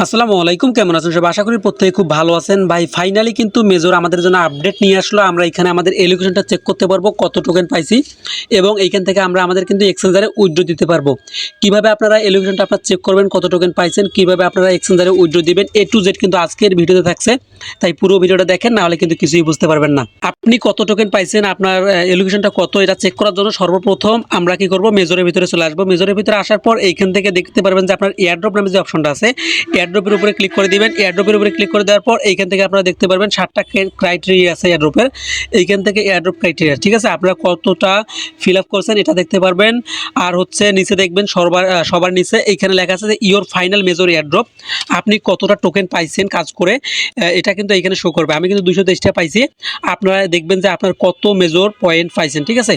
আসসালামু আলাইকুম, কেমন আছেন সবাই? আশা করি প্রত্যেকে খুব ভালো আছেন। ভাই ফাইনালি কিন্তু মেজর আমাদের জন্য আপডেট নিয়ে আসলো। আমরা এখানে আমাদের এলোকেশনটা চেক করতে পারবো কত টোকেন পাইছি, এবং এইখান থেকে আমরা আমাদের কিন্তু এক্সচেঞ্জারে উইথড্র দিতে পারবো। কিভাবে আপনারা এলোকেশনটা আপনারা চেক করবেন, কত টোকেন পাইছেন, কিভাবে আপনারা এক্সচেঞ্জারে উইথড্র দিবেন, এ টু জেড কিন্তু আজকের ভিডিওতে থাকছে। তাই পুরো ভিডিওটা দেখেন, না হলে কিন্তু কিছুই বুঝতে পারবেন না। আপনি কত টোকেন পাইছেন, আপনার এলোকেশনটা কত, এটা চেক করার জন্য সর্বপ্রথম আমরা কি করব, মেজরের ভিতরে চলে আসবো। মেজরের ভিতরে আসার পর এইখান থেকে দেখতে পারবেন যে আপনার এয়ারড্রপ নামে যে অপশনটা আছে, এয়ারড্রপের উপরে ক্লিক করে দিবেন। এয়ারড্রপের উপরে ক্লিক করে দেওয়ার পর এইখান থেকে আপনারা দেখতে পারবেন 7টা ক্রাইটেরিয়া আছে এয়ারড্রপের। এইখান থেকে এয়ারড্রপ ক্রাইটেরিয়া, ঠিক আছে, আপনারা কতটা ফিল আপ করছেন এটা দেখতে পারবেন। আর হচ্ছে নিচে দেখবেন সবার নিচে এইখানে লেখা আছে যে ইওর ফাইনাল মেজর এয়ারড্রপ, আপনি কতটা টোকেন পাইছেন কাজ করে, এটা কিন্তু এইখানে শো করবে। আমি কিন্তু 223টা পাইছি, আপনারা দেখবেন যে আপনার কত মেজর পয়েন্ট পাইছেন, ঠিক আছে।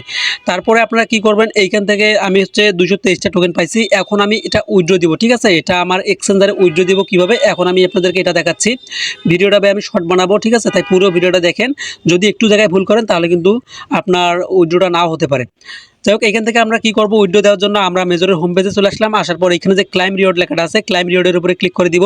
তারপরে আপনারা কি করবেন, এইখান থেকে আমি হচ্ছে 223টা টোকেন পাইছি, এখন আমি এটা উইথড্র দিব, ঠিক আছে। এটা আমার এক্সচেঞ্জারে উইথড্র দিব কিভাবে, এখন আমি আপনাদেরকে এটা দেখাচ্ছি। ভিডিওটা আমি শর্ট বানাবো, ঠিক আছে, তাই পুরো ভিডিওটা দেখেন। যদি একটু জায়গায় ভুল করেন তাহলে কিন্তু আপনার উইথড্রটা নাও হতে পারে। যাই হোক, এখান থেকে আমরা কি করব, উইথড্র দেওয়ার জন্য আমরা মেজরের হোম পেজে চলে আসলাম। আসার পর এখানে যে ক্লাইম রিওয়ার্ড লেখাটা আছে, ক্লাইম রিওয়ার্ডের উপরে ক্লিক করে দিব।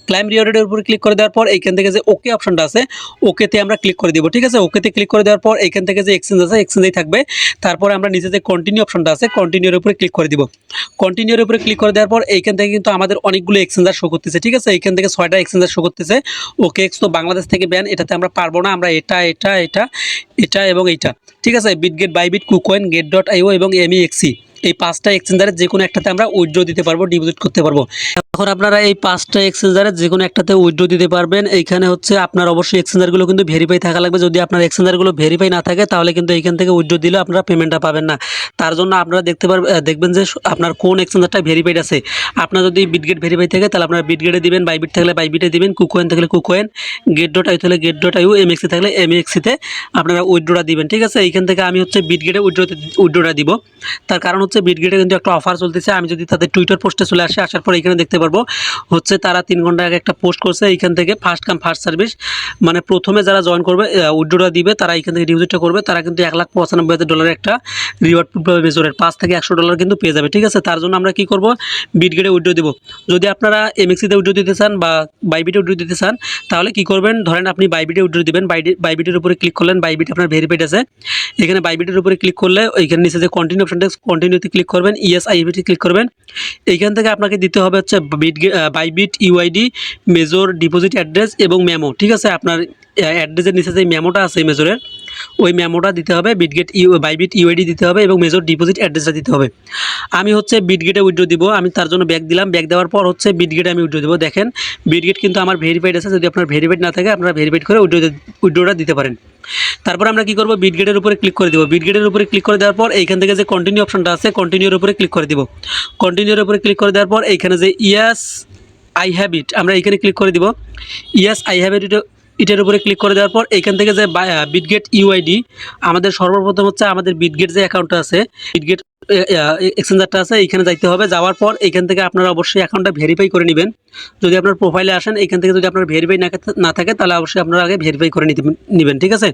ক্লাইম রিওয়ার্ডের উপরে ক্লিক করে দেওয়ার পর এইখান থেকে যে ওকে অপশনটা আছে, ওকেতে আমরা ক্লিক করে দিব, ঠিক আছে। ওকেতে ক্লিক করে দেওয়ার পর এইখান থেকে যে এক্সচেঞ্জ আছে, এক্সচেঞ্জেই থাকবে। তারপরে আমরা নিচে যে কন্টিনিউ অপশনটা আছে, কন্টিনিউর উপরে ক্লিক করে দিব। কন্টিনিউর উপরে ক্লিক করে দেওয়ার পর এইখান থেকে কিন্তু আমাদের অনেকগুলো এক্সচেঞ্জার শো করতেছে, ঠিক আছে। এইখান থেকে 6টা এক্সচেঞ্জার শো করতেছে। ওকে এক্স তো বাংলাদেশ থেকে ব্যান, এটাতে আমরা পারবো না। আমরা এটা এটা এটা এটা এবং এইটা, ঠিক আছে। বিটগেট, বাইবিট, কুকয়েন, get.io এবং MEXC, এই 5টা এক্সচেঞ্জারে যে কোনো একটাতে আমরা উইথড্র দিতে পারবো, ডিপোজিট করতে পারবো। এখন আপনারা এই 5টা এক্সচেঞ্জারে যে কোনো একটাতে উইথড্র দিতে পারবেন। এইখানে হচ্ছে আপনার অবশ্যই এক্সচেঞ্জারগুলো কিন্তু ভেরিফাই থাকা লাগবে। যদি আপনার এক্সচেঞ্জারগুলো ভেরিফাই না থাকে তাহলে কিন্তু এইখান থেকে উইথড্র দিলেও আপনারা পেমেন্টটা পাবেন না। তার জন্য আপনারা দেখবেন যে আপনার কোন এক্সচেঞ্জারটা ভেরিফাইড আছে। আপনার যদি বিটগেট ভেরিফাই থাকে তাহলে আপনারা বিটগেটে দিবেন, বাইবিট থাকলে বাইবিটে দিবেন, কুকয়েন থাকলে কুকয়েন, get.io থাকলে get.io, MEXC থাকলে MEXCতে আপনারা উইথড্রটা দিবেন, ঠিক আছে। এইখান থেকে আমি হচ্ছে বিটগেটে উইথড্রটা দিব। তার কারণ হচ্ছে বিটগেটে কিন্তু একটা অফার চলতেছে। আমি যদি তাদের টুইটার পোস্টে চলে আসি, আসার পর এখানে দেখতে পারবো হচ্ছে তারা 3 ঘন্টা আগে একটা পোস্ট করছে। এইখান থেকে ফার্স্ট কাম ফার্স্ট সার্ভিস, মানে প্রথমে যারা জয়েন করবে উইথড্রটা দিবে তারা এইখান থেকে ডিপোজিটটা করবে, তারা কিন্তু $1,95,000 একটা রিওয়ার্ড মেজরের $5 থেকে $100 কিন্তু পেয়ে যাবে, ঠিক আছে। তার জন্য আমরা কি করব, বিটগেটে উইথড্র দিব। যদি আপনারা MEXCতে উইথড্র দিতে চান বা বাইবিটে উইথড্র দিতে চান তাহলে কি করবেন, ধরেন আপনি বাইবিটে উইথড্র দিবেন, বাইবিটের উপরে ক্লিক করলেন, বাইবিট আপনার ভেরিফাইড আছে। এখানে বাইবিটের উপরে ক্লিক করলে ওইখানে নিচে যে কন্টিনিউ অপশনটা, কন্টিনিউতে ক্লিক করবেন, ইয়েস আইবিটি ক্লিক করবেন। এইখান থেকে আপনাকে দিতে হবে হচ্ছে Bybit UID, major deposit address এবং মেমো, ঠিক আছে। আপনার অ্যাড্রেসের নিচে যে মেমোটা আছে মেজরের, ওই মেমোটা দিতে হবে। বাইবিট ইউআইডি দিতে হবে এবং মেজর ডিপোজিট অ্যাড্রেসটা দিতে হবে। আমি হচ্ছে বিটগেটে উইথড্র দিব, আমি তার জন্য ব্যাক দিলাম। ব্যাক দেওয়ার পর হচ্ছে বিটগেটে আমি উইথড্র দিব। দেখেন বিটগেট কিন্তু আমার ভেরিফাইড আছে। যদি আপনার ভেরিফাইড না থাকে আপনারা ভেরিফাইড করে উইথড্রটা দিতে পারেন। তারপর আমরা কি করব, বিটগেটের উপরে ক্লিক করে দেব। বিটগেটের উপরে ক্লিক করে দেওয়ার পর এইখান থেকে যে কন্টিনিউ অপশনটা আছে, কন্টিনিউর উপরে ক্লিক করে দিব। কন্টিনিউর উপরে ক্লিক করে দেওয়ার পর এইখানে যে ইয়েস আই হ্যাভ ইট, আমরা এইখানে ক্লিক করে দিব। ইয়েস আই হ্যাভ ইট, এটার উপরে ক্লিক করে দেওয়ার পর এইখান থেকে যে বিটগেট ইউআইডি, আমাদের সর্বপ্রথম হচ্ছে আমাদের বিটগেট যে অ্যাকাউন্টটা আছে, বিটগেট এক্সচেঞ্জারটা আছে, এইখানে যাইতে হবে। যাওয়ার পর এইখান থেকে আপনারা অবশ্যই অ্যাকাউন্টটা ভেরিফাই করে নেবেন। যদি আপনার প্রোফাইলে আসেন, এইখান থেকে যদি আপনার ভেরিফাই না থাকে তাহলে অবশ্যই আপনারা আগে ভেরিফাই করে নেবেন, ঠিক আছে।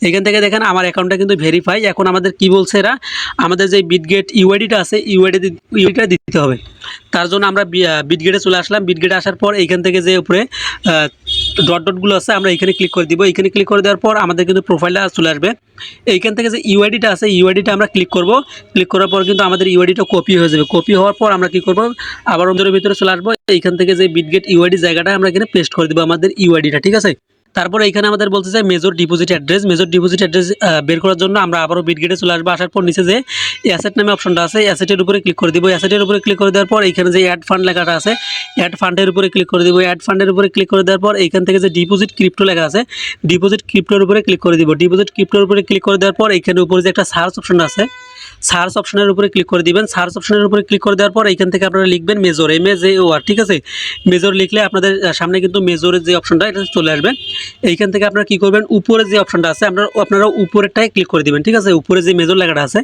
এইখান থেকে দেখেন আমার অ্যাকাউন্টটা কিন্তু ভেরিফাই। এখন আমাদের কি বলছে এরা, আমাদের যে বিটগেট ইউআইডিটা আছে, ইউআইডিটা দিতে হবে। তার জন্য আমরা বিটগেটে চলে আসলাম। বিটগেটে আসার পর এইখান থেকে যে উপরে ডটগুলো আছে আমরা এখানে ক্লিক করে দিব। এখানে ক্লিক করে দেওয়ার পর আমাদের কিন্তু প্রোফাইলটা চলে আসবে। এইখান থেকে যে ইউআইডিটা আছে, ইউআইডিটা আমরা ক্লিক করব। ক্লিক করার পর কিন্তু আমাদের ইউআইডিটা কপি হয়ে যাবে। কপি হওয়ার পর আমরা কি করব, আবার অন্তরের ভিতরে চলে আসবো। এইখান থেকে যে বিটগেট ইউআইডি জায়গাটা আমরা এখানে পেস্ট করে দেবো আমাদের ইউআইডিটা, ঠিক আছে। তারপরে এখানে আমাদের বলতে চাই major deposit address. Major deposit address বের করার জন্য আমরা আবারও বিটগেটে চলে আসবো। আসার পর নিচে যে অ্যাসেট নামে অপশনটা আছে, অ্যাসেটের উপরে ক্লিক করে দিব। অ্যাসেটের উপরে ক্লিক করে দেওয়ার পর এখানে যে অ্যাড ফান্ড লেখাটা আছে, অ্যাড ফান্ডের উপরে ক্লিক করে দিব। অ্যাড ফান্ডের উপরে ক্লিক করে দেওয়ার পর এইখান থেকে যে ডিপোজিট ক্রিপ্টো লেখা আছে, ডিপোজিট ক্রিপ্টোর উপরে ক্লিক করে দিব। ডিপোজিট ক্রিপ্টোর উপরে ক্লিক করে দেওয়ার পর এখানে উপরে যে একটা সার্চ অপশন আছে, সার্চ অপশনের উপরে ক্লিক করে দিবেন। সার্চ অপশনের উপরে ক্লিক করে দেওয়ার পর এইখান থেকে আপনারা লিখবেন মেজর, MAJOR, ঠিক আছে। মেজর লিখলে আপনাদের সামনে কিন্তু মেজরের যে অপশনটা এটা চলে আসবে। এইখান থেকে আপনারা কি করবেন, উপরে যে অপশনটা আছে আপনারা উপরেরটাই ক্লিক করে দিবেন, ঠিক আছে। উপরে যে মেজর লেখাটা আছে,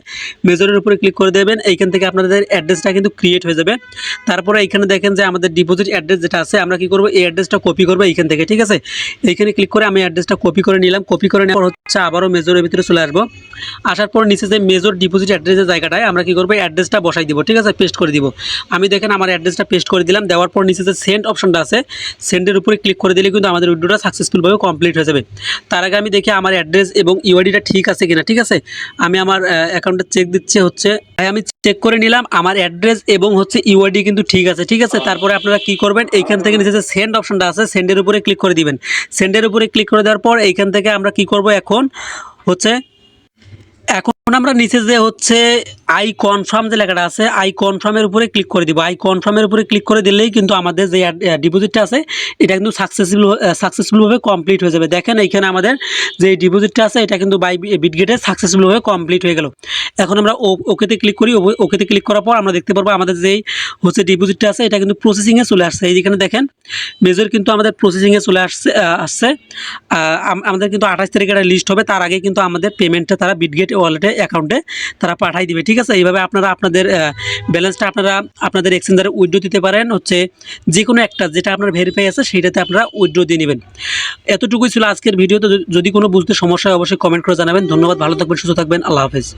মেজরের উপরে ক্লিক করে দেবেন। এইখান থেকে আপনাদের অ্যাড্রেসটা কিন্তু ক্রিয়েট হয়ে যাবে। তারপরে এইখানে দেখেন যে আমাদের ডিপোজিট অ্যাড্রেস যেটা আছে, আমরা কি করব, এই অ্যাড্রেসটা কপি করব এইখান থেকে, ঠিক আছে। এইখানে ক্লিক করে আমি অ্যাড্রেসটা কপি করে নিলাম। কপি করে নেওয়ার পর হচ্ছে আবারও মেজরের ভিতরে চলে আসবো। আসার পর নিচে যে মেজর ডিপোজিট অ্যাড্রেসের জায়গাটায় আমরা কী করবো, অ্যাড্রেসটা বসাই দিব, ঠিক আছে, পেস্ট করে দিব। আমি দেখেন আমার অ্যাড্রেসটা পেস্ট করে দিলাম, দেওয়ার পর নিচে যে সেন্ড অপশনটা আছে, সেন্ডের উপরে ক্লিক করে দিলে কিন্তু আমাদের উইথড্রটা সাকসেসফুলভাবে কমপ্লিট হয়ে যাবে। তার আগে আমি দেখি আমার অ্যাড্রেস এবং ইউআইডিটা ঠিক আছে কিনা, ঠিক আছে। আমি আমার অ্যাকাউন্টে চেক দিচ্ছে হচ্ছে, আমি চেক করে নিলাম আমার অ্যাড্রেস এবং হচ্ছে ইউআইডি কিন্তু ঠিক আছে, ঠিক আছে। তারপরে আপনারা কি করবেন, এইখান থেকে নিচে যে সেন্ড অপশনটা আছে, সেন্ডের উপরে ক্লিক করে দিবেন। সেন্ডের উপরে ক্লিক করে দেওয়ার পর এইখান থেকে আমরা কি করব, এখন আমরা নিচে যে হচ্ছে আই কনফার্ম যে লেখাটা আছে, আই কনফার্মের উপরে ক্লিক করে দিব। আই কনফার্মের উপরে ক্লিক করে দিলেই কিন্তু আমাদের যে ডিপোজিটটা আছে এটা কিন্তু সাকসেসফুলভাবে কমপ্লিট হয়ে যাবে। দেখেন এইখানে আমাদের যে ডিপোজিটটা আছে এটা কিন্তু বাই বিটগেটে সাকসেসফুলভাবে কমপ্লিট হয়ে গেল। এখন আমরা ওকেতে ক্লিক করি। ওকেতে ক্লিক করার পর আমরা দেখতে পারবো আমাদের যেই হচ্ছে ডিপোজিটটা আছে এটা কিন্তু প্রসেসিংয়ে চলে আসছে। এইখানে দেখেন মেজর কিন্তু আমাদের প্রসেসিংয়ে চলে আসছে। আমাদের কিন্তু 28 তারিখে একটা লিস্ট হবে, তার আগে কিন্তু আমাদের পেমেন্টটা তারা বিটগেট ওয়ালেটে অ্যাকাউন্টে তারা পাঠাই দিবে, ঠিক আছে। এইভাবে আপনারা আপনাদের ব্যালেন্সটা আপনাদের এক্সচেঞ্জারে উইথড্র দিতে পারেন, হচ্ছে যে কোনো একটা যেটা আপনার ভেরিফাই আছে সেইটাতে আপনারা উইথড্র দিয়ে নেবেন। এতটুকুই ছিল আজকের ভিডিওতে। যদি কোনো বুঝতে সমস্যা হয় অবশ্যই কমেন্ট করে জানাবেন। ধন্যবাদ, ভালো থাকবেন, সুস্থ থাকবেন, আল্লাহ হাফেজ।